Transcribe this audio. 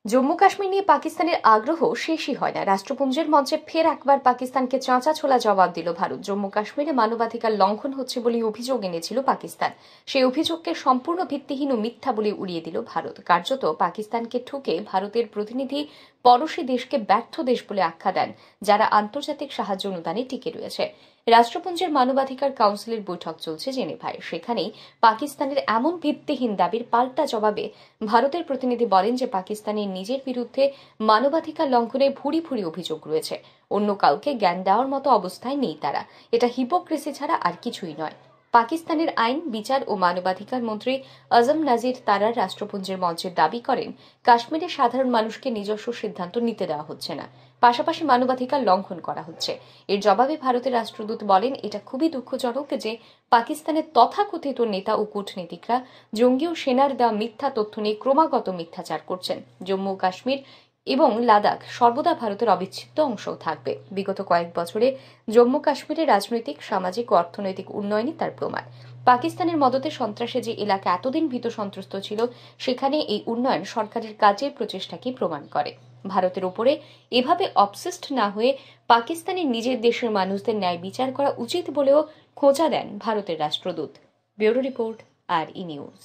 জম্মু কাশ্মীর নিয়ে পাকিস্তানের আগ্রহ শেষই হয় না। রাষ্ট্রপুঞ্জের মঞ্চে ফের একবার পাকিস্তানকে চাঁচা ছোলা জবাব দিল ভারত। জম্মু কাশ্মীরে মানবাধিকার লঙ্ঘন হচ্ছে বলে অভিযোগ এনেছিল পাকিস্তান। সেই অভিযোগকে সম্পূর্ণ ভিত্তিহীন ও মিথ্যা বলে উড়িয়ে দিল ভারত। কার্যত পাকিস্তানকে ঠুকে ভারতের প্রতিনিধি পড়শি দেশকে ব্যর্থ দেশ বলে আখ্যা দেন, যারা আন্তর্জাতিক সাহায্য অনুদানে টিকে রয়েছে। রাষ্ট্রপুঞ্জের মানবাধিকার কাউন্সিলের বৈঠক চলছে জেনেভায়। সেখানেই পাকিস্তানের এমন ভিত্তিহীন দাবির পাল্টা জবাবে ভারতের প্রতিনিধি বলেন যে পাকিস্তানের নিজের বিরুদ্ধে মানবাধিকার লঙ্ঘনের ভুরি ভুরি অভিযোগ রয়েছে। অন্য কাউকে জ্ঞান দেওয়ার মতো অবস্থায় নেই তারা। এটা হিপোক্রেসি ছাড়া আর কিছুই নয়। পাকিস্তানের আইন, বিচার ও মানবাধিকার মন্ত্রী আজম নাজির তারার রাষ্ট্রপুঞ্জের মঞ্চে দাবি করেন, কাশ্মীরের সাধারণ মানুষকে নিজস্ব সিদ্ধান্ত নিতে দেওয়া হচ্ছে না, পাশাপাশি মানবাধিকার লঙ্ঘন করা হচ্ছে। এর জবাবে ভারতের রাষ্ট্রদূত বলেন, এটা খুবই দুঃখজনক যে পাকিস্তানের তথাকথিত নেতা ও কূটনীতিকরা জঙ্গি ও সেনার দেওয়া মিথ্যা তথ্য নিয়ে ক্রমাগত মিথ্যাচার করছেন। জম্মু কাশ্মীর এবং লাদাখ সর্বদা ভারতের অবিচ্ছেদ্য অংশও থাকবে। বিগত কয়েক বছরে জম্মু কাশ্মীরের রাজনৈতিক, সামাজিক ও অর্থনৈতিক উন্নয়নই তার প্রমাণ। পাকিস্তানের মদতে সন্ত্রাসে যে এলাকা এতদিন ভীত সন্ত্রস্ত ছিল, সেখানে এই উন্নয়ন সরকারের কাজের প্রচেষ্টাকেই প্রমাণ করে। ভারতের উপরে এভাবে অবসেসড না হয়ে পাকিস্তানের নিজের দেশের মানুষদের ন্যায় বিচার করা উচিত বলেও খোঁচা দেন ভারতের রাষ্ট্রদূত। ব্যুরো রিপোর্ট, আর ই নিউজ।